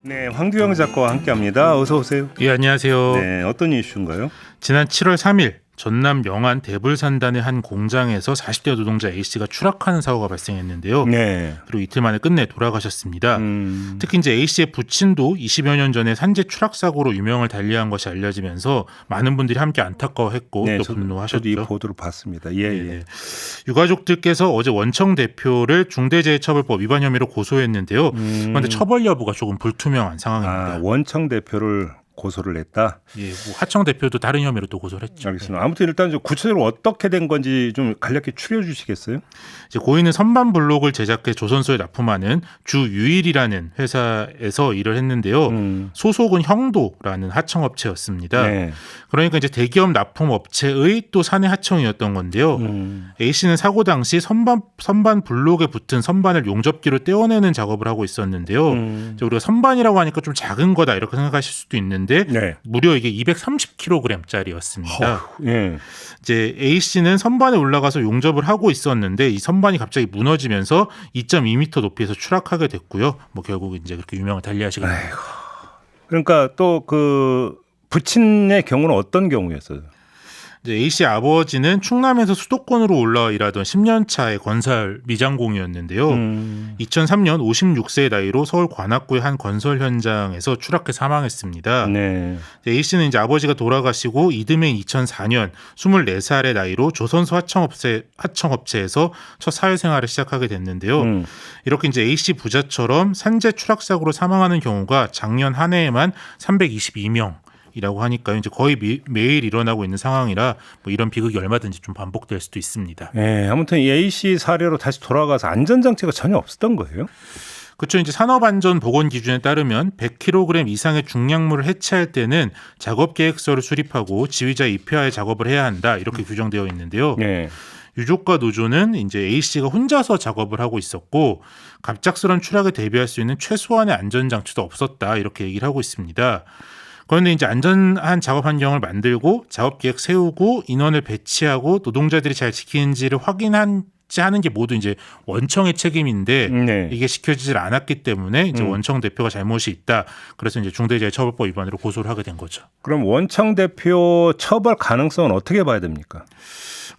네, 황규영 작가와 함께합니다. 어서 오세요. 예, 안녕하세요. 네, 어떤 이슈인가요? 지난 7월 3일 전남 영안 대불산단의 한 공장에서 40대 노동자 A씨가 추락하는 사고가 발생했는데요. 네. 그리고 이틀 만에 끝내 돌아가셨습니다. 특히 이제 A씨의 부친도 20여 년 전에 산재 추락 사고로 유명을 달리한 것이 알려지면서 많은 분들이 함께 안타까워했고 네, 또 저도 분노하셨죠. 이 보도를 봤습니다. 예, 네. 예. 유가족들께서 어제 원청 대표를 중대재해처벌법 위반 혐의로 고소했는데요. 그런데 처벌 여부가 조금 불투명한 상황입니다. 원청 대표를 고소를 했다. 예, 뭐 하청 대표도 다른 혐의로 또 고소를 했죠. 알겠습니다. 아무튼 일단 좀 구체적으로 어떻게 된 건지 좀 간략히 추려 주시겠어요? 이제 고인은 선반 블록을 제작해 조선소에 납품하는 주유일이라는 회사에서 일을 했는데요. 소속은 형도라는 하청업체였습니다. 네. 그러니까 이제 대기업 납품업체의 또 사내 하청이었던 건데요. A 씨는 사고 당시 선반 블록에 붙은 선반을 용접기로 떼어내는 작업을 하고 있었는데요. 이제 우리가 선반이라고 하니까 좀 작은 거다 이렇게 생각하실 수도 있는데 네. 무려 이게 230kg짜리였습니다. 예. 이제 A 씨는 선반에 올라가서 용접을 하고 있었는데 이 선반이 갑자기 무너지면서 2.2m 높이에서 추락하게 됐고요. 뭐 결국 이제 그렇게 유명을 달리하시게 됩니다. 그러니까 또 그 부친의 경우는 어떤 경우였어요? 이제 A 씨 아버지는 충남에서 수도권으로 올라와 일하던 10년 차의 건설 미장공이었는데요. 2003년 56세의 나이로 서울 관악구의 한 건설 현장에서 추락해 사망했습니다. 네. A 씨는 이제 아버지가 돌아가시고 이듬해인 2004년 24살의 나이로 조선소 하청업체에서 첫 사회생활을 시작하게 됐는데요. 이렇게 이제 A 씨 부자처럼 산재 추락 사고로 사망하는 경우가 작년 한 해에만 322명. 이라고 하니까요. 이제 거의 매일 일어나고 있는 상황이라 뭐 이런 비극이 얼마든지 좀 반복될 수도 있습니다. 네, 아무튼 이 A 씨 사례로 다시 돌아가서 안전장치가 전혀 없었던 거예요? 그렇죠. 이제 산업안전보건 기준에 따르면 100kg 이상의 중량물을 해체할 때는 작업 계획서를 수립하고 지휘자에 입회하여 작업을 해야 한다. 이렇게 규정되어 있는데요. 네. 유족과 노조는 이제 A 씨가 혼자서 작업을 하고 있었고 갑작스런 추락에 대비할 수 있는 최소한의 안전장치도 없었다. 이렇게 얘기를 하고 있습니다. 그런데 이제 안전한 작업 환경을 만들고 작업 계획 세우고 인원을 배치하고 노동자들이 잘 지키는지를 확인하지 하는 게 모두 이제 원청의 책임인데 네. 이게 지켜지질 않았기 때문에 이제 원청 대표가 잘못이 있다. 그래서 이제 중대재해처벌법 위반으로 고소를 하게 된 거죠. 그럼 원청 대표 처벌 가능성은 어떻게 봐야 됩니까?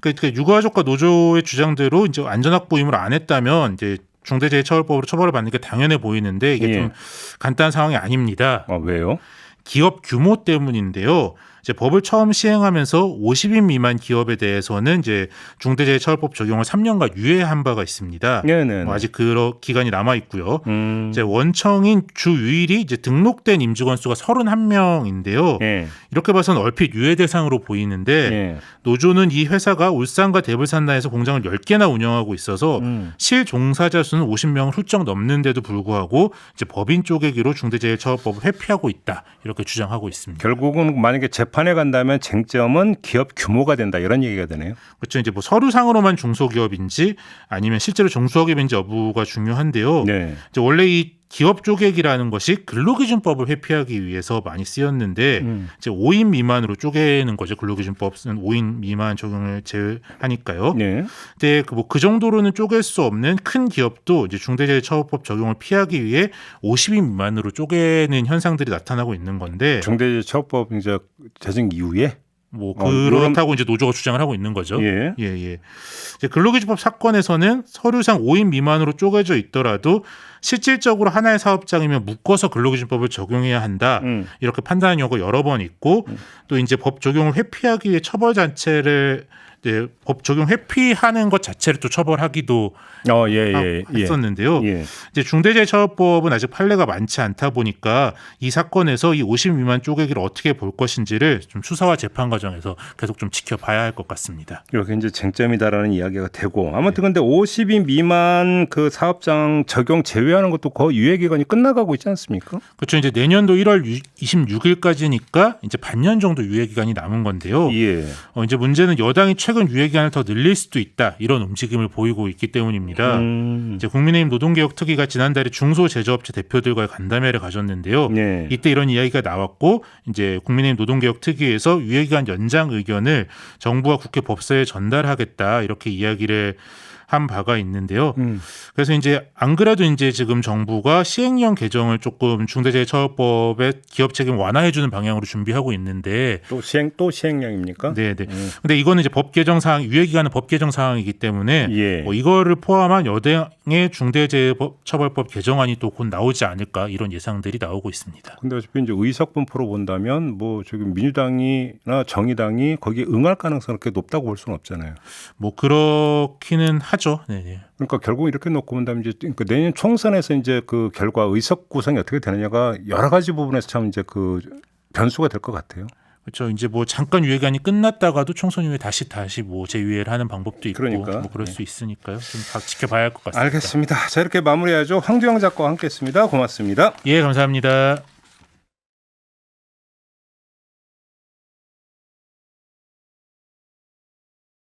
그러니까 유가족과 노조의 주장대로 이제 안전확보 의무를 안 했다면 이제 중대재해처벌법으로 처벌을 받는 게 당연해 보이는데 이게 좀 간단한 상황이 아닙니다. 왜요? 기업 규모 때문인데요. 이제 법을 처음 시행하면서 50인 미만 기업에 대해서는 이제 중대재해처벌법 적용을 3년간 유예한 바가 있습니다. 네네. 아직 그 기간이 남아 있고요. 이제 원청인 주유일이 이제 등록된 임직원 수가 31명인데요. 네. 이렇게 봐서는 얼핏 유예 대상으로 보이는데 네. 노조는 이 회사가 울산과 대불산단에서 공장을 10개나 운영하고 있어서 실종사자 수는 50명을 훌쩍 넘는데도 불구하고 이제 법인 쪼개기로 중대재해처벌법을 회피하고 있다. 이렇게 주장하고 있습니다. 결국은 만약에 재판에 간다면 쟁점은 기업 규모가 된다 이런 얘기가 되네요. 그렇죠. 이제 뭐 서류상으로만 중소기업인지 아니면 실제로 중소기업인지 여부가 중요한데요. 네. 이제 원래 이 기업 쪼개기라는 것이 근로기준법을 회피하기 위해서 많이 쓰였는데 이제 5인 미만으로 쪼개는 거죠. 근로기준법은 5인 미만 적용을 제외하니까요. 네. 근데 그 정도로는 쪼갤 수 없는 큰 기업도 이제 중대재해처벌법 적용을 피하기 위해 50인 미만으로 쪼개는 현상들이 나타나고 있는 건데 중대재해처벌법 이제 제정 이후에 뭐 그렇다고 이제 노조가 주장을 하고 있는 거죠. 예. 예. 이제 근로기준법 사건에서는 서류상 5인 미만으로 쪼개져 있더라도 실질적으로 하나의 사업장이면 묶어서 근로기준법을 적용해야 한다. 이렇게 판단한 경우가 여러 번 있고 또 이제 법 적용을 회피하기 위해 처벌 자체를 이제 법 적용 회피하는 것 자체를 또 처벌하기도 했었는데요. 예. 이제 중대재해처벌법은 아직 판례가 많지 않다 보니까 이 사건에서 이 50 미만 쪼개기를 어떻게 볼 것인지를 좀 수사와 재판 과정에서 계속 좀 지켜봐야 할 것 같습니다. 이렇게 이제 쟁점이다라는 이야기가 되고 아무튼 근데 50인 미만 그 사업장 적용 제외하는 것도 거의 유예 기간이 끝나가고 있지 않습니까? 그렇죠. 이제 내년도 1월 26일까지니까 이제 반년 정도 유예 기간이 남은 건데요. 예. 이제 문제는 여당이 최근 유예 기간을 더 늘릴 수도 있다 이런 움직임을 보이고 있기 때문입니다. 이제 국민의힘 노동개혁특위가 지난달에 중소제조업체 대표들과의 간담회를 가졌는데요. 네. 이때 이런 이야기가 나왔고 이제 국민의힘 노동개혁특위에서 유예 기간 연장 의견을 정부와 국회 법사위에 전달하겠다 이렇게 이야기를 한 바가 있는데요. 그래서 이제 안 그래도 이제 지금 정부가 시행령 개정을 조금 중대재해처벌법의 기업 책임 완화해주는 방향으로 준비하고 있는데 또 시행령입니까? 네네. 근데 이거는 이제 법 개정 사항 유예 기간은 법 개정 사항이기 때문에 예. 뭐 이거를 포함한 여당의 중대재해처벌법 개정안이 또 곧 나오지 않을까 이런 예상들이 나오고 있습니다. 근데 어차피 이제 의석 분포로 본다면 뭐 지금 민주당이나 정의당이 거기에 응할 가능성이 그렇게 높다고 볼 수는 없잖아요. 뭐 그렇기는 하죠. 네네. 그러니까 결국 이렇게 놓고 본다면 이제 그러니까 내년 총선에서 이제 그 결과 의석 구성이 어떻게 되느냐가 여러 가지 부분에서 참 이제 그 변수가 될 것 같아요. 그렇죠. 이제 뭐 잠깐 유예기간이 끝났다가도 총선 이후에 다시 뭐 재유예를 하는 방법도 있고 그러니까. 뭐 그럴 수 있으니까요. 좀 지켜봐야 할 것 같습니다. 알겠습니다. 자, 이렇게 마무리하죠. 황두영 작가와 함께했습니다. 고맙습니다. 예, 감사합니다.